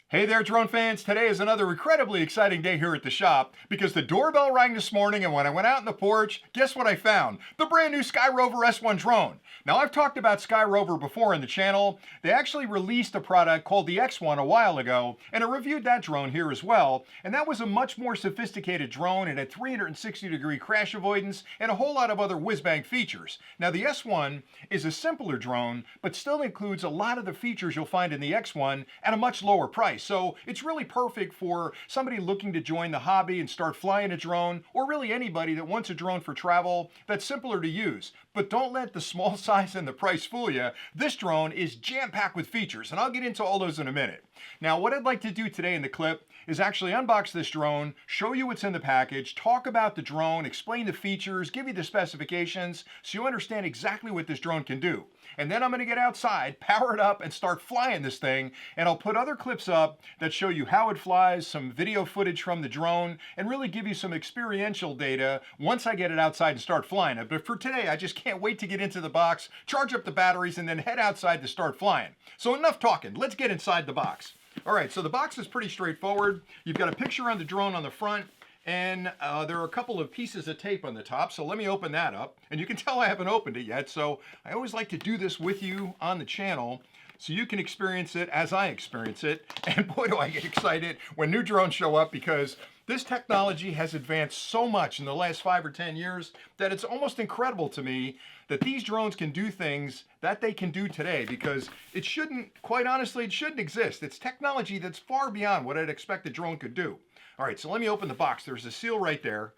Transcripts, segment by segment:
Hey there, drone fans. Today is another incredibly exciting day here at the shop because the doorbell rang this morning, and when I went out on the porch, guess what I found? The brand new SkyRover S1 drone. Now, I've talked about SkyRover before in the channel. They actually released a product called the X1 a while ago, and I reviewed that drone here as well. And that was a much more sophisticated drone. It had 360-degree crash avoidance and a whole lot of other whiz-bang features. Now, the S1 is a simpler drone, but still includes a lot of the features you'll find in the X1 at a much lower price. So it's really perfect for somebody looking to join the hobby and start flying a drone, or really anybody that wants a drone for travel that's simpler to use. But don't let the small size and the price fool you. This drone is jam-packed with features, and I'll get into all those in a minute. Now, what I'd like to do today in the clip is actually unbox this drone, show you what's in the package, talk about the drone, explain the features, give you the specifications so you understand exactly what this drone can do. And then I'm going to get outside, power it up, and start flying this thing. And I'll put other clips up that show you how it flies, some video footage from the drone, and really give you some experiential data once I get it outside and start flying it. But for today, I just can't wait to get into the box, charge up the batteries, and then head outside to start flying. So enough talking. Let's get inside the box. All right, so the box is pretty straightforward. You've got a picture on the drone on the front, and there are a couple of pieces of tape on the top, so let me open that up. And you can tell I haven't opened it yet, so I always like to do this with you on the channel so you can experience it as I experience it. And boy, do I get excited when new drones show up, because this technology has advanced so much in the last 5 or 10 years that it's almost incredible to me that these drones can do things that they can do today, because it shouldn't, quite honestly, it shouldn't exist. It's technology that's far beyond what I'd expect a drone could do. All right, so let me open the box. There's a seal right there.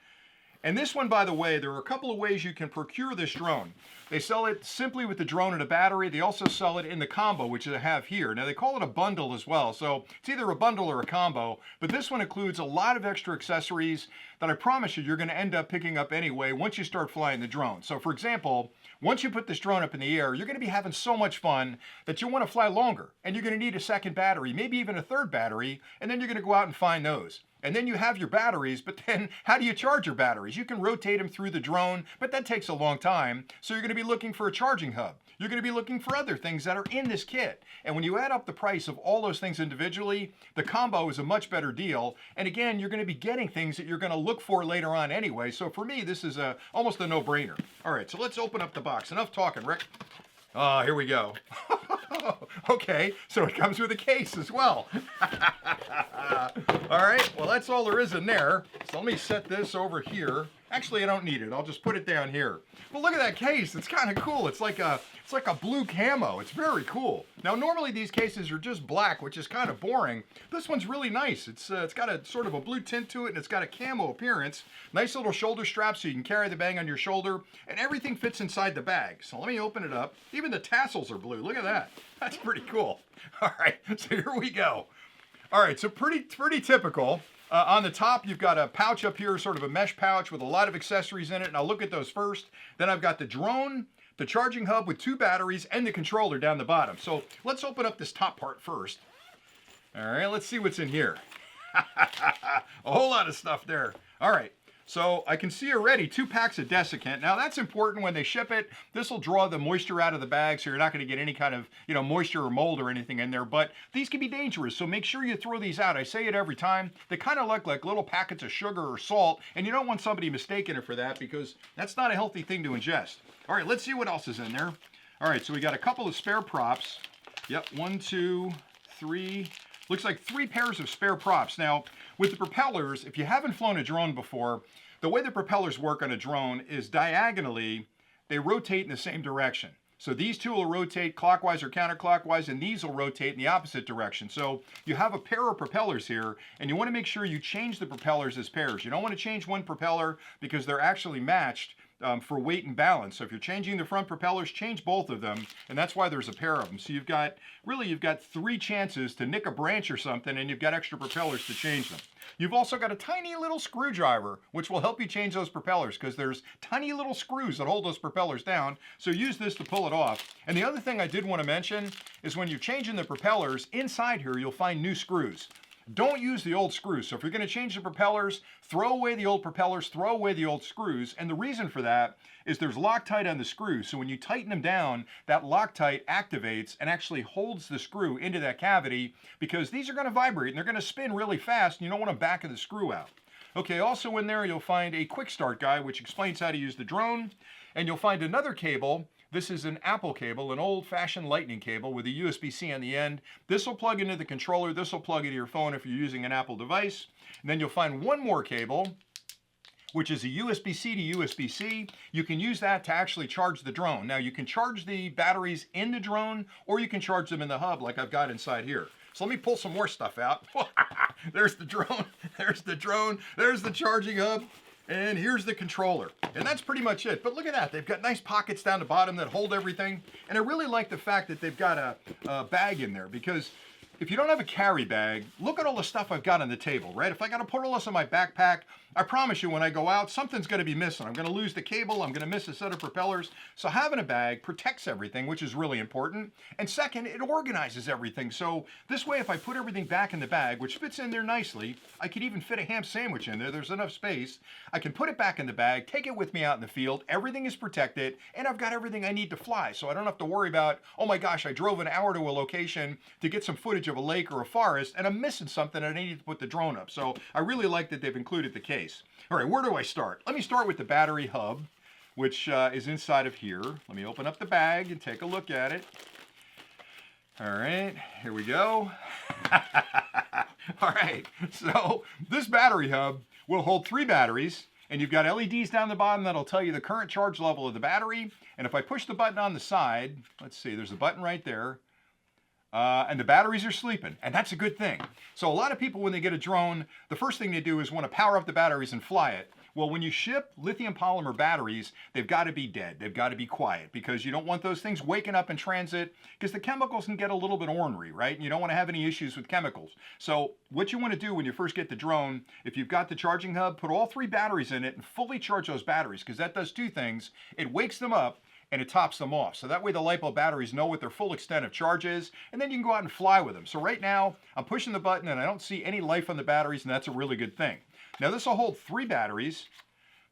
And this one, by the way, there are a couple of ways you can procure this drone. They sell it simply with the drone and a battery. They also sell it in the combo, which I have here. Now, they call it a bundle as well, so it's either a bundle or a combo, but this one includes a lot of extra accessories that I promise you you're going to end up picking up anyway once you start flying the drone. So, for example, once you put this drone up in the air, you're going to be having so much fun that you'll want to fly longer, and you're going to need a second battery, maybe even a third battery, and then you're going to go out and find those. And then you have your batteries, but then how do you charge your batteries? You can rotate them through the drone, but that takes a long time. So you're going to be looking for a charging hub. You're going to be looking for other things that are in this kit. And when you add up the price of all those things individually, the combo is a much better deal. And again, you're going to be getting things that you're going to look for later on anyway. So for me, this is almost a no-brainer. All right, so let's open up the box. Enough talking, Rick. Here we go. Okay, so it comes with a case as well. All right, well, that's all there is in there. So let me set this over here. Actually, I don't need it. I'll just put it down here. But look at that case. It's kind of cool. It's like a blue camo. It's very cool. Now, normally these cases are just black, which is kind of boring. This one's really nice. It's got a sort of a blue tint to it, and it's got a camo appearance. Nice little shoulder strap so you can carry the bag on your shoulder, and everything fits inside the bag. So let me open it up. Even the tassels are blue. Look at that. That's pretty cool. All right, so here we go. All right, so pretty typical. On the top, you've got a pouch up here, sort of a mesh pouch with a lot of accessories in it, and I'll look at those first. Then I've got the drone, the charging hub with 2 batteries, and the controller down the bottom. So let's open up this top part first. All right, let's see what's in here. A whole lot of stuff there. All right. So I can see already 2 packs of desiccant. Now that's important when they ship it. This will draw the moisture out of the bag, so you're not going to get any kind of moisture or mold or anything in there. But these can be dangerous, so make sure you throw these out. I say it every time. They kind of look like little packets of sugar or salt, and you don't want somebody mistaking it for that, because that's not a healthy thing to ingest. All right, let's see what else is in there. All right, so we got a couple of spare props. Yep, 1, 2, 3. Looks like 3 pairs of spare props. Now, with the propellers, if you haven't flown a drone before, the way the propellers work on a drone is diagonally, they rotate in the same direction. So these 2 will rotate clockwise or counterclockwise, and these will rotate in the opposite direction. So you have a pair of propellers here, and you want to make sure you change the propellers as pairs. You don't want to change one propeller because they're actually matched for weight and balance. So if you're changing the front propellers, change both of them, and that's why there's a pair of them. So you've got 3 chances to nick a branch or something, and you've got extra propellers to change them. You've also got a tiny little screwdriver, which will help you change those propellers, because there's tiny little screws that hold those propellers down. So use this to pull it off. And the other thing I did want to mention is when you're changing the propellers, inside here you'll find new screws. don't use the old screws. So if you're going to change the propellers, throw away the old propellers, throw away the old screws. And the reason for that is there's Loctite on the screws. So when you tighten them down, that Loctite activates and actually holds the screw into that cavity, because these are going to vibrate and they're going to spin really fast and you don't want to back of the screw out. Okay, also in there you'll find a quick start guide which explains how to use the drone, and you'll find another cable. This is an Apple cable, an old-fashioned lightning cable with a USB-C on the end. This will plug into the controller. This will plug into your phone if you're using an Apple device. And then you'll find one more cable, which is a USB-C to USB-C. You can use that to actually charge the drone. Now, you can charge the batteries in the drone, or you can charge them in the hub like I've got inside here. So let me pull some more stuff out. There's the drone, there's the drone, there's the charging hub, and here's the controller. And that's pretty much it. But look at that, they've got nice pockets down the bottom that hold everything. And I really like the fact that they've got a bag in there, because if you don't have a carry bag, look at all the stuff I've got on the table, right? If I got to put all this in my backpack, I promise you when I go out, something's going to be missing. I'm going to lose the cable. I'm going to miss a set of propellers. So having a bag protects everything, which is really important. And second, it organizes everything. So this way, if I put everything back in the bag, which fits in there nicely, I could even fit a ham sandwich in there. There's enough space. I can put it back in the bag, take it with me out in the field. Everything is protected, and I've got everything I need to fly. So I don't have to worry about, oh my gosh, I drove an hour to a location to get some footage of a lake or a forest, and I'm missing something and I need to put the drone up. So I really like that they've included the case. All right, where do I start? Let me start with the battery hub, which is inside of here. Let me open up the bag and take a look at it. All right, here we go. All right, so this battery hub will hold 3 batteries, and you've got LEDs down the bottom that'll tell you the current charge level of the battery. And if I push the button on the side, let's see, there's a button right there. And the batteries are sleeping, and that's a good thing. So a lot of people, when they get a drone, the first thing they do is want to power up the batteries and fly it. Well, when you ship lithium polymer batteries, they've got to be dead. They've got to be quiet, because you don't want those things waking up in transit, because the chemicals can get a little bit ornery, right? And you don't want to have any issues with chemicals. So what you want to do when you first get the drone, if you've got the charging hub, put all 3 batteries in it and fully charge those batteries, because that does 2 things. It wakes them up, and it tops them off. So that way the LiPo batteries know what their full extent of charge is, and then you can go out and fly with them. So right now, I'm pushing the button and I don't see any life on the batteries, and that's a really good thing. Now this will hold 3 batteries.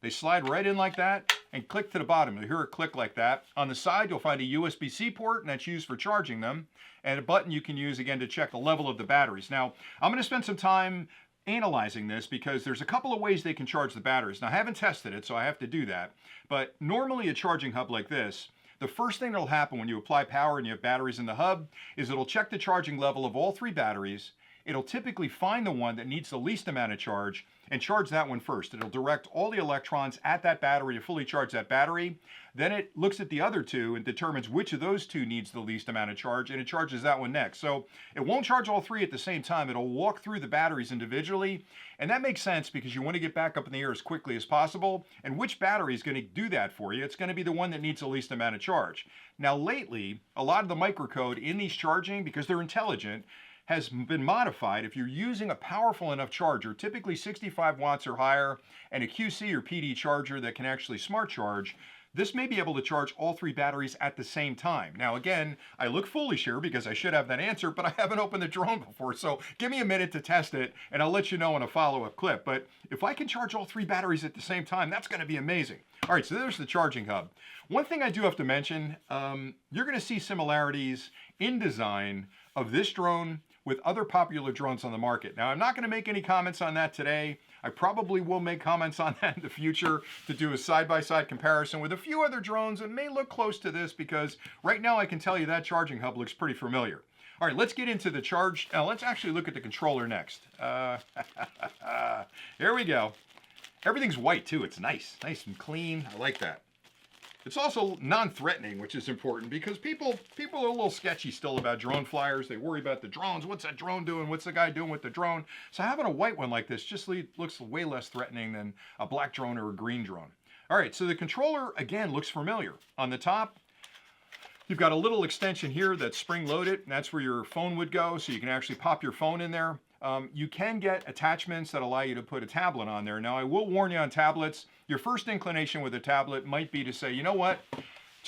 They slide right in like that and click to the bottom. You'll hear it click like that. On the side, you'll find a USB-C port, and that's used for charging them, and a button you can use again to check the level of the batteries. Now, I'm gonna spend some time analyzing this, because there's a couple of ways they can charge the batteries. Now, I haven't tested it, so I have to do that. But normally a charging hub like this, the first thing that'll happen when you apply power and you have batteries in the hub is it'll check the charging level of all 3 batteries. It'll typically find the one that needs the least amount of charge and charge that one first. It'll direct all the electrons at that battery to fully charge that battery. Then it looks at the other 2 and determines which of those 2 needs the least amount of charge, and it charges that one next. So it won't charge all 3 at the same time. It'll walk through the batteries individually, and that makes sense because you want to get back up in the air as quickly as possible. And which battery is going to do that for you? It's going to be the one that needs the least amount of charge. Now lately, a lot of the microcode in these charging, because they're intelligent, has been modified. If you're using a powerful enough charger, typically 65 watts or higher, and a QC or PD charger that can actually smart charge, this may be able to charge all 3 batteries at the same time. Now again, I look foolish here because I should have that answer, but I haven't opened the drone before, so give me a minute to test it, and I'll let you know in a follow-up clip. But if I can charge all 3 batteries at the same time, that's going to be amazing. All right, so there's the charging hub. One thing I do have to mention, you're going to see similarities in design of this drone with other popular drones on the market. Now, I'm not going to make any comments on that today. I probably will make comments on that in the future to do a side-by-side comparison with a few other drones that may look close to this, because right now I can tell you that charging hub looks pretty familiar. All right, let's get into the charge. Now, let's actually look at the controller next. Here we go. Everything's white too. It's nice and clean. I like that. It's also non-threatening, which is important, because people are a little sketchy still about drone flyers. They worry about the drones. What's that drone doing? What's the guy doing with the drone? So having a white one like this just looks way less threatening than a black drone or a green drone. All right, so the controller, again, looks familiar. On the top, you've got a little extension here that's spring-loaded, and that's where your phone would go, so you can actually pop your phone in there. You can get attachments that allow you to put a tablet on there. Now, I will warn you on tablets, your first inclination with a tablet might be to say, you know what,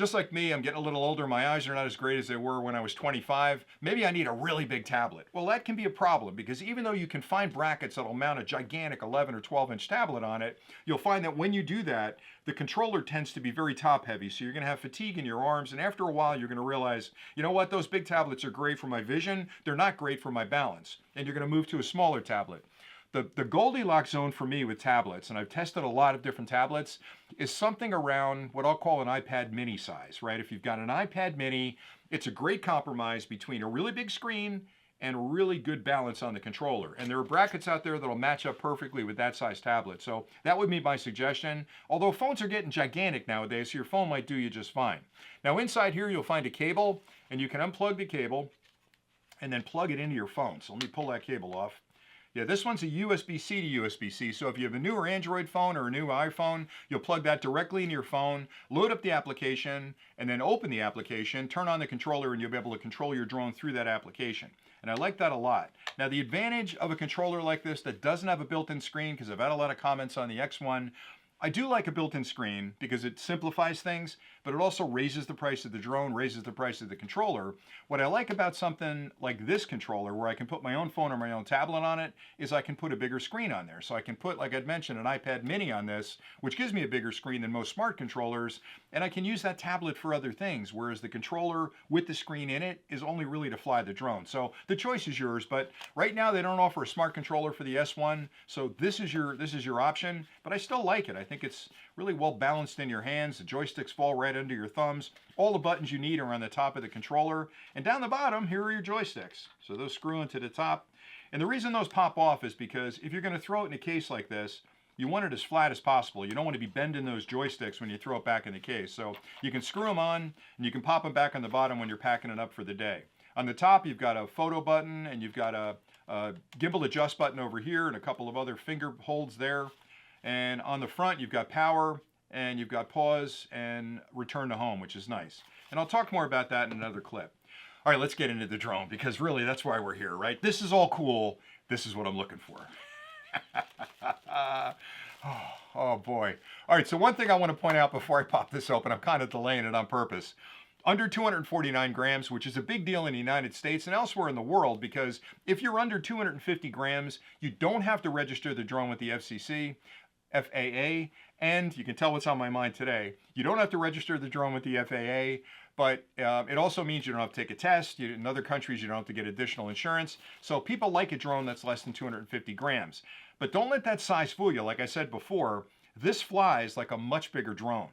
Just like me, I'm getting a little older. My eyes are not as great as they were when I was 25. Maybe I need a really big tablet. Well, that can be a problem because even though you can find brackets that'll mount a gigantic 11 or 12-inch tablet on it, you'll find that when you do that, the controller tends to be very top heavy. So you're going to have fatigue in your arms. And after a while, you're going to realize, you know what, those big tablets are great for my vision. They're not great for my balance. And you're going to move to a smaller tablet. The Goldilocks zone for me with tablets, and I've tested a lot of different tablets, is something around what I'll call an iPad mini size, right? If you've got an iPad mini, it's a great compromise between a really big screen and a really good balance on the controller. And there are brackets out there that'll match up perfectly with that size tablet. So that would be my suggestion. Although phones are getting gigantic nowadays, so your phone might do you just fine. Now inside here, you'll find a cable, and you can unplug the cable and then plug it into your phone. So let me pull that cable off. Yeah, this one's a USB-C to USB-C, so if you have a newer Android phone or a new iPhone, you'll plug that directly into your phone, load up the application, and then open the application, turn on the controller, and you'll be able to control your drone through that application. And I like that a lot. Now, the advantage of a controller like this that doesn't have a built-in screen, because I've had a lot of comments on the X1, I do like a built-in screen because it simplifies things, but it also raises the price of the drone, raises the price of the controller. What I like about something like this controller, where I can put my own phone or my own tablet on it, is I can put a bigger screen on there. So I can put, like I'd mentioned, an iPad mini on this, which gives me a bigger screen than most smart controllers, and I can use that tablet for other things, whereas the controller with the screen in it is only really to fly the drone. So the choice is yours, but right now they don't offer a smart controller for the S1, so this is your option, but I still like it. I think it's really well balanced in your hands. The joysticks fall right under your thumbs. All the buttons you need are on the top of the controller. And down the bottom, here are your joysticks. So those screw into the top. And the reason those pop off is because if you're going to throw it in a case like this, you want it as flat as possible. You don't want to be bending those joysticks when you throw it back in the case. So you can screw them on and you can pop them back on the bottom when you're packing it up for the day. On the top, you've got a photo button and you've got a gimbal adjust button over here and a couple of other finger holds there. And on the front, you've got power, and you've got pause and return to home, which is nice. And I'll talk more about that in another clip. All right, let's get into the drone, because really, that's why we're here, right? This is all cool. This is what I'm looking for. Oh, boy. All right, so one thing I want to point out before I pop this open, I'm kind of delaying it on purpose. Under 249 grams, which is a big deal in the United States and elsewhere in the world, because if you're under 250 grams, you don't have to register the drone with the FAA, and you can tell what's on my mind today. You don't have to register the drone with the FAA, but it also means you don't have to take a test. In other countries, you don't have to get additional insurance. So people like a drone that's less than 250 grams. But don't let that size fool you. Like I said before, this flies like a much bigger drone.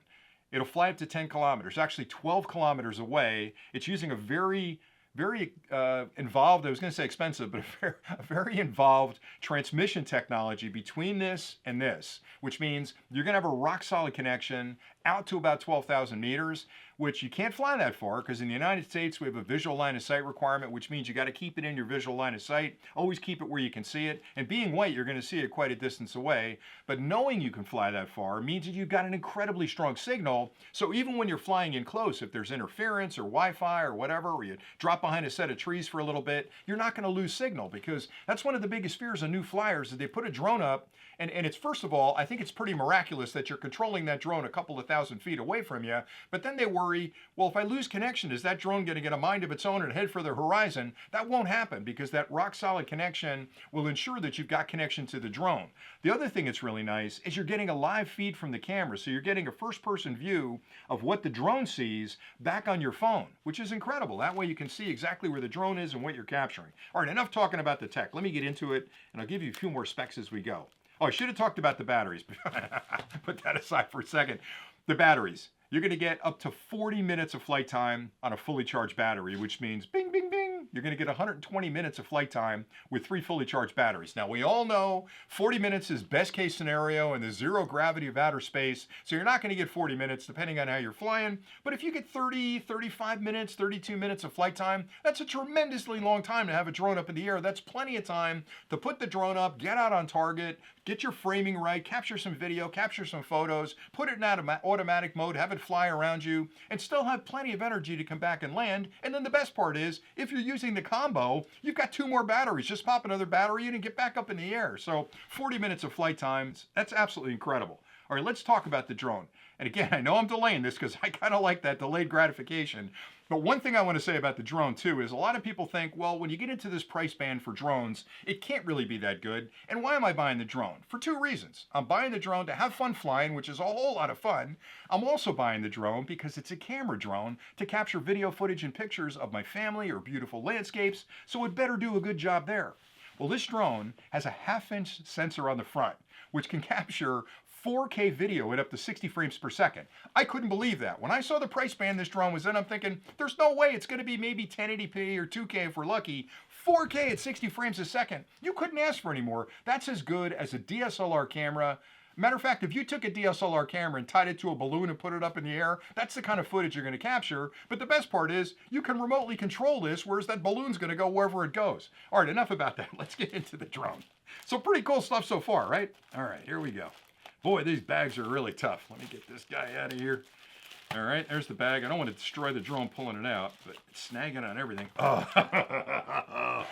It'll fly up to 10 kilometers, actually 12 kilometers away. It's using a very involved, I was going to say expensive, but a very involved transmission technology between this and this, which means you're going to have a rock solid connection out to about 12,000 meters, which you can't fly that far because in the United States we have a visual line of sight requirement, which means you got to keep it in your visual line of sight. Always keep it where you can see it. And being white, you're going to see it quite a distance away. But knowing you can fly that far means that you've got an incredibly strong signal. So even when you're flying in close, if there's interference or Wi-Fi or whatever, or you drop behind a set of trees for a little bit, you're not going to lose signal, because that's one of the biggest fears of new flyers, is they put a drone up and it's, first of all, I think it's pretty miraculous that you're controlling that drone a couple of thousand feet away from you, but then they worry, well, if I lose connection, is that drone going to get a mind of its own and head for the horizon? That won't happen, because that rock solid connection will ensure that you've got connection to the drone. The other thing that's really nice is you're getting a live feed from the camera, so you're getting a first-person view of what the drone sees back on your phone, which is incredible. That way you can see exactly where the drone is and what you're capturing. All right, enough talking about the tech. Let me get into it, and I'll give you a few more specs as we go. Oh, I should have talked about the batteries. Put that aside for a second. The batteries. You're going to get up to 40 minutes of flight time on a fully charged battery, which means bing, bing, bing. You're going to get 120 minutes of flight time with 3 fully charged batteries. Now, we all know 40 minutes is best case scenario in the zero gravity of outer space, so you're not going to get 40 minutes depending on how you're flying. But if you get 30, 35 minutes, 32 minutes of flight time, that's a tremendously long time to have a drone up in the air. That's plenty of time to put the drone up, get out on target, get your framing right, capture some video, capture some photos, put it in automatic mode, have it fly around you, and still have plenty of energy to come back and land. And then the best part is, if you're using the combo, you've got 2 more batteries. Just pop another battery in and get back up in the air. So 40 minutes of flight time, that's absolutely incredible. All right, let's talk about the drone. And again, I know I'm delaying this because I kind of like that delayed gratification. But one thing I want to say about the drone too is a lot of people think, well, when you get into this price band for drones, it can't really be that good. And why am I buying the drone? For two reasons. I'm buying the drone to have fun flying, which is a whole lot of fun. I'm also buying the drone because it's a camera drone to capture video footage and pictures of my family or beautiful landscapes, so it better do a good job there. Well, this drone has a 1/2-inch sensor on the front, which can capture 4K video at up to 60 frames per second. I couldn't believe that. When I saw the price band this drone was in, I'm thinking, there's no way it's going to be maybe 1080p or 2K if we're lucky. 4K at 60 frames a second. You couldn't ask for any more. That's as good as a DSLR camera. Matter of fact, if you took a DSLR camera and tied it to a balloon and put it up in the air, that's the kind of footage you're going to capture. But the best part is you can remotely control this, whereas that balloon's going to go wherever it goes. All right, enough about that. Let's get into the drone. So pretty cool stuff so far, right? All right, here we go. Boy, these bags are really tough. Let me get this guy out of here. All right, there's the bag. I don't want to destroy the drone pulling it out, but it's snagging on everything. Oh,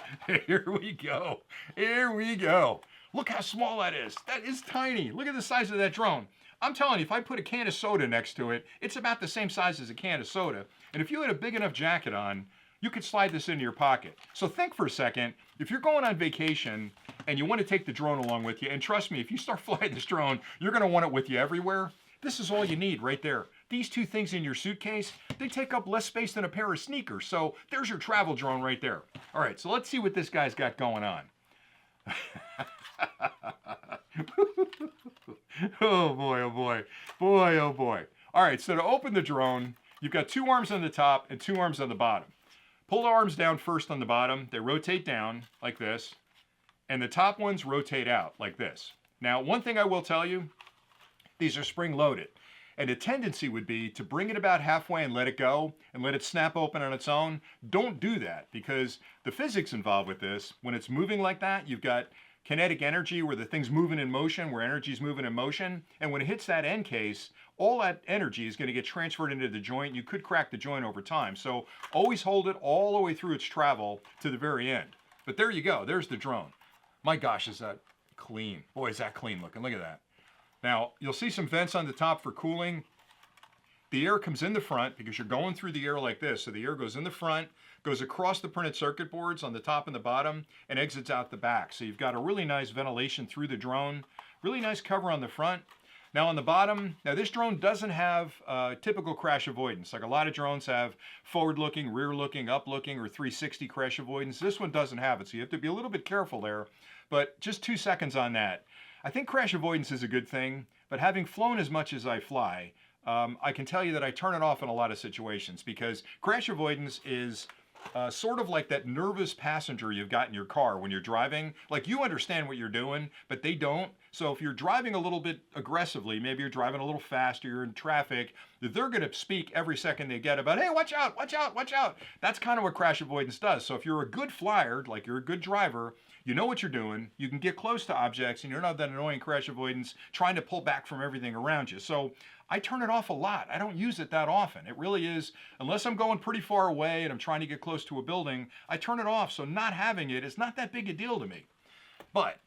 here we go. Here we go. Look how small that is. That is tiny. Look at the size of that drone. I'm telling you, if I put a can of soda next to it, it's about the same size as a can of soda. And if you had a big enough jacket on, you could slide this into your pocket. So think for a second, if you're going on vacation and you want to take the drone along with you, and trust me, if you start flying this drone, you're going to want it with you everywhere. This is all you need right there. These two things in your suitcase, they take up less space than a pair of sneakers. So there's your travel drone right there. All right, so let's see what this guy's got going on. Oh boy, oh boy. Boy, oh boy. All right, so to open the drone, you've got two arms on the top and two arms on the bottom. Pull the arms down first on the bottom. They rotate down like this. And the top ones rotate out like this. Now, one thing I will tell you, these are spring-loaded. And the tendency would be to bring it about halfway and let it go and let it snap open on its own. Don't do that because the physics involved with this, when it's moving like that, you've got kinetic energy where the thing's moving in motion, where energy's moving in motion. And when it hits that end case, all that energy is going to get transferred into the joint. You could crack the joint over time. So always hold it all the way through its travel to the very end. But there you go. There's the drone. My gosh, is that clean. Boy, is that clean looking. Look at that. Now, you'll see some vents on the top for cooling. The air comes in the front because you're going through the air like this. So the air goes in the front, goes across the printed circuit boards on the top and the bottom, and exits out the back. So you've got a really nice ventilation through the drone. Really nice cover on the front. Now on the bottom, now this drone doesn't have typical crash avoidance. Like a lot of drones have forward-looking, rear-looking, up-looking, or 360 crash avoidance. This one doesn't have it, so you have to be a little bit careful there. But just 2 seconds on that. I think crash avoidance is a good thing, but having flown as much as I fly, I can tell you that I turn it off in a lot of situations because crash avoidance is sort of like that nervous passenger you've got in your car when you're driving. Like you understand what you're doing, but they don't. So if you're driving a little bit aggressively, maybe you're driving a little faster, you're in traffic, they're going to speak every second they get about, hey, watch out, watch out, watch out. That's kind of what crash avoidance does. So if you're a good flyer, like you're a good driver, you know what you're doing, you can get close to objects, and you're not that annoying crash avoidance trying to pull back from everything around you. So I turn it off a lot. I don't use it that often. It really is, unless I'm going pretty far away and I'm trying to get close to a building, I turn it off. So not having it is not that big a deal to me. But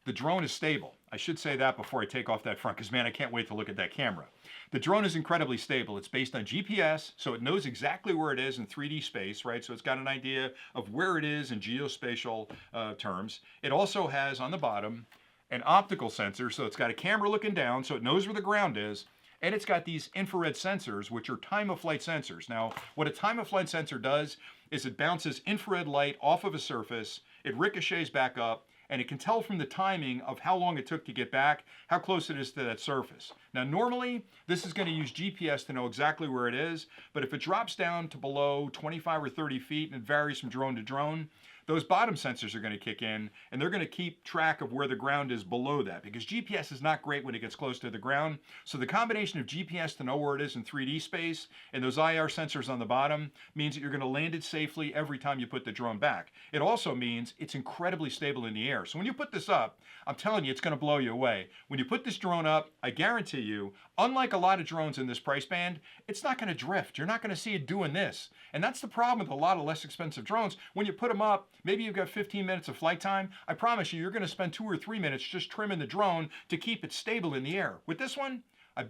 the drone is stable. I should say that before I take off that front, because man, I can't wait to look at that camera. The drone is incredibly stable. It's based on GPS, so it knows exactly where it is in 3D space, right? So it's got an idea of where it is in geospatial terms. It also has on the bottom an optical sensor, so it's got a camera looking down, so it knows where the ground is. And it's got these infrared sensors, which are time-of-flight sensors. Now, what a time-of-flight sensor does is it bounces infrared light off of a surface, it ricochets back up, and it can tell from the timing of how long it took to get back, how close it is to that surface. Now, normally, this is going to use GPS to know exactly where it is, but if it drops down to below 25 or 30 feet, and it varies from drone to drone, those bottom sensors are going to kick in, and they're going to keep track of where the ground is below that, because GPS is not great when it gets close to the ground. So the combination of GPS to know where it is in 3D space and those IR sensors on the bottom means that you're going to land it safely every time you put the drone back. It also means it's incredibly stable in the air. So when you put this up, I'm telling you, it's going to blow you away. When you put this drone up, I guarantee guarantee you, unlike a lot of drones in this price band, it's not going to drift. You're not going to see it doing this. And that's the problem with a lot of less expensive drones. When you put them up, maybe you've got 15 minutes of flight time. I promise you, you're going to spend 2 or 3 minutes just trimming the drone to keep it stable in the air. With this one, I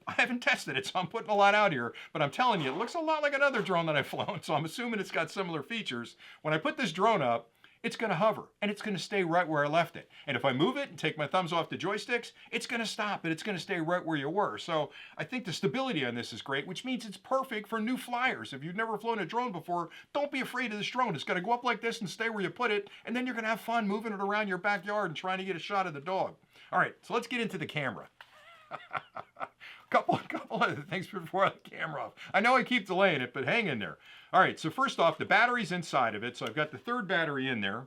haven't tested it, so I'm putting a lot out here, but I'm telling you, it looks a lot like another drone that I've flown, so I'm assuming it's got similar features. When I put this drone up, it's going to hover, and it's going to stay right where I left it. And if I move it and take my thumbs off the joysticks, it's going to stop, and it's going to stay right where you were. So I think the stability on this is great, which means it's perfect for new flyers. If you've never flown a drone before, don't be afraid of this drone. It's going to go up like this and stay where you put it, and then you're going to have fun moving it around your backyard and trying to get a shot of the dog. All right, so let's get into the camera. couple other things before the camera off. I know I keep delaying it, but hang in there. All right, so first off, the battery's inside of it. So I've got the third battery in there.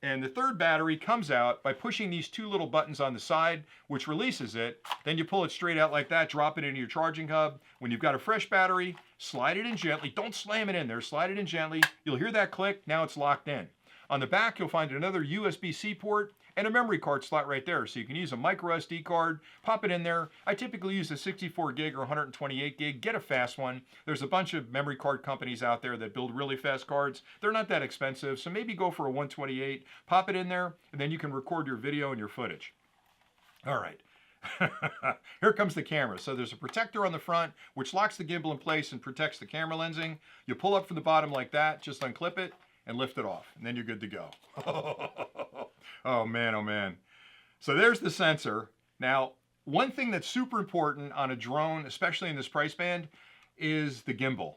And the third battery comes out by pushing these 2 little buttons on the side, which releases it. Then you pull it straight out like that, drop it into your charging hub. When you've got a fresh battery, slide it in gently. Don't slam it in there. Slide it in gently. You'll hear that click. Now it's locked in. On the back, you'll find another USB-C port and a memory card slot right there. So you can use a micro SD card, pop it in there. I typically use a 64 gig or 128 gig. Get a fast one. There's a bunch of memory card companies out there that build really fast cards. They're not that expensive, so maybe go for a 128. Pop it in there, and then you can record your video and your footage. All right. Here comes the camera. So there's a protector on the front, which locks the gimbal in place and protects the camera lensing. You pull up from the bottom like that, just unclip it, and lift it off, and then you're good to go. Oh man, oh man. So there's the sensor. Now, one thing that's super important on a drone, especially in this price band, is the gimbal.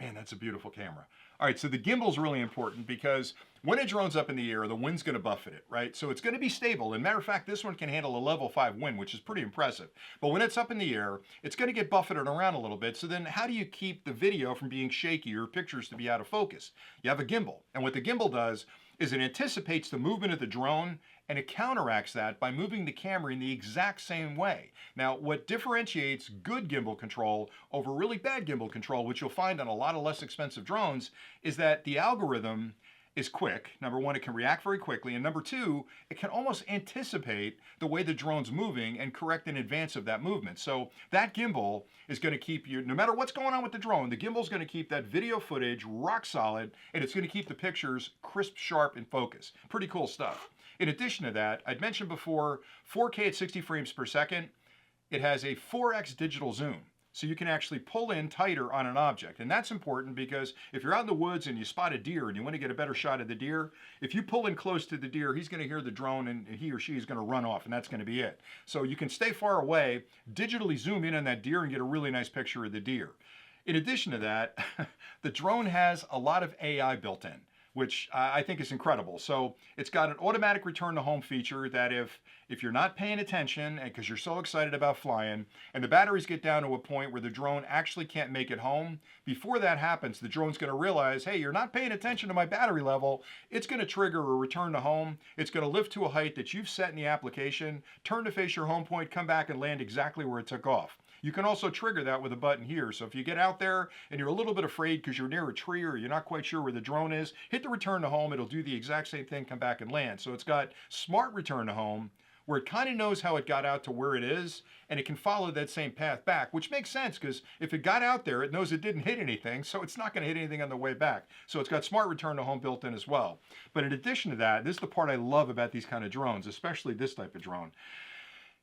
Man, that's a beautiful camera. All right, so the gimbal's really important because when a drone's up in the air, the wind's going to buffet it, right? So it's going to be stable. And matter of fact, this one can handle a level 5 wind, which is pretty impressive. But when it's up in the air, it's going to get buffeted around a little bit. So then how do you keep the video from being shaky or pictures to be out of focus? You have a gimbal. And what the gimbal does is it anticipates the movement of the drone and it counteracts that by moving the camera in the exact same way. Now, what differentiates good gimbal control over really bad gimbal control, which you'll find on a lot of less expensive drones, is that the algorithm is quick. Number one, it can react very quickly. And number two, it can almost anticipate the way the drone's moving and correct in advance of that movement. So that gimbal is going to keep you, no matter what's going on with the drone, the gimbal's going to keep that video footage rock solid, and it's going to keep the pictures crisp, sharp, and focused. Pretty cool stuff. In addition to that, I'd mentioned before, 4K at 60 frames per second. It has a 4x digital zoom. So you can actually pull in tighter on an object. And that's important because if you're out in the woods and you spot a deer and you want to get a better shot of the deer, if you pull in close to the deer, he's going to hear the drone and he or she is going to run off, and that's going to be it. So you can stay far away, digitally zoom in on that deer and get a really nice picture of the deer. In addition to that, the drone has a lot of AI built in, which I think is incredible. So it's got an automatic return to home feature that if you're not paying attention and because you're so excited about flying and the batteries get down to a point where the drone actually can't make it home, before that happens, the drone's going to realize, hey, you're not paying attention to my battery level. It's going to trigger a return to home. It's going to lift to a height that you've set in the application, turn to face your home point, come back and land exactly where it took off. You can also trigger that with a button here. So if you get out there and you're a little bit afraid because you're near a tree or you're not quite sure where the drone is, hit the return to home. It'll do the exact same thing, come back and land. So it's got smart return to home where it kind of knows how it got out to where it is, and it can follow that same path back, which makes sense because if it got out there, it knows it didn't hit anything, so it's not going to hit anything on the way back. So it's got smart return to home built in as well. But in addition to that, this is the part I love about these kind of drones, especially this type of drone,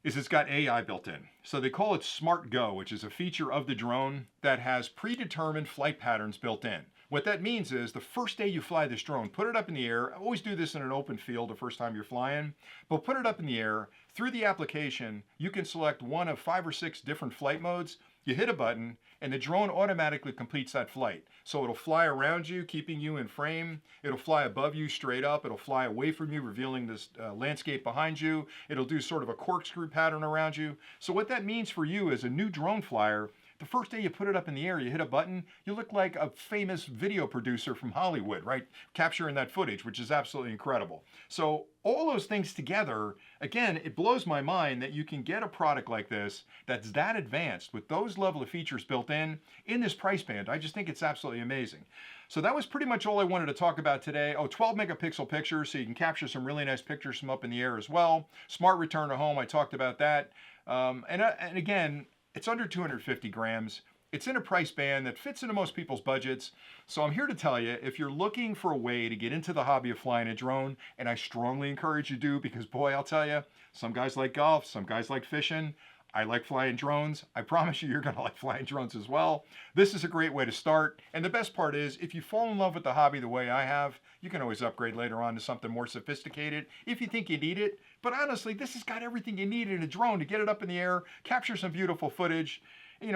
is it's got AI built in. So they call it Smart Go, which is a feature of the drone that has predetermined flight patterns built in. What that means is the first day you fly this drone, put it up in the air. I always do this in an open field the first time you're flying, but put it up in the air. Through the application, you can select one of 5 or 6 different flight modes. You hit a button, and the drone automatically completes that flight. So it'll fly around you, keeping you in frame. It'll fly above you straight up. It'll fly away from you, revealing this landscape behind you. It'll do sort of a corkscrew pattern around you. So what that means for you as a new drone flyer, the first day you put it up in the air, you hit a button, you look like a famous video producer from Hollywood, right? Capturing that footage, which is absolutely incredible. So all those things together, again, it blows my mind that you can get a product like this that's that advanced with those level of features built in this price band. I just think it's absolutely amazing. So that was pretty much all I wanted to talk about today. 12 megapixel pictures, so you can capture some really nice pictures from up in the air as well. Smart return to home, I talked about that. And again, it's under 250 grams. It's in a price band that fits into most people's budgets. So I'm here to tell you, if you're looking for a way to get into the hobby of flying a drone, and I strongly encourage you to, because boy, I'll tell you, some guys like golf, some guys like fishing. I like flying drones. I promise you, you're going to like flying drones as well. This is a great way to start. And the best part is, if you fall in love with the hobby the way I have, you can always upgrade later on to something more sophisticated if you think you need it. But honestly, this has got everything you need in a drone to get it up in the air, capture some beautiful footage,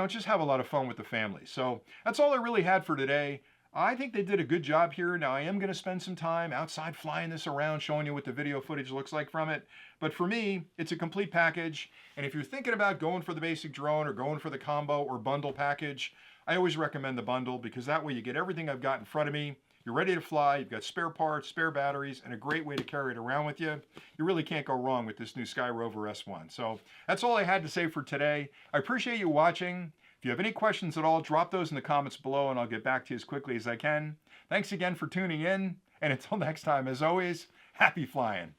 just have a lot of fun with the family. So that's all I really had for today. I think they did a good job here. Now I am going to spend some time outside flying this around, showing you what the video footage looks like from it. But for me, it's a complete package. And if you're thinking about going for the basic drone or going for the combo or bundle package, I always recommend the bundle, because that way you get everything I've got in front of me. You're ready to fly, you've got spare parts, spare batteries, and a great way to carry it around with you. You really can't go wrong with this new SkyRover S1. So that's all I had to say for today. I appreciate you watching. If you have any questions at all, drop those in the comments below and I'll get back to you as quickly as I can. Thanks again for tuning in, and until next time, as always, happy flying.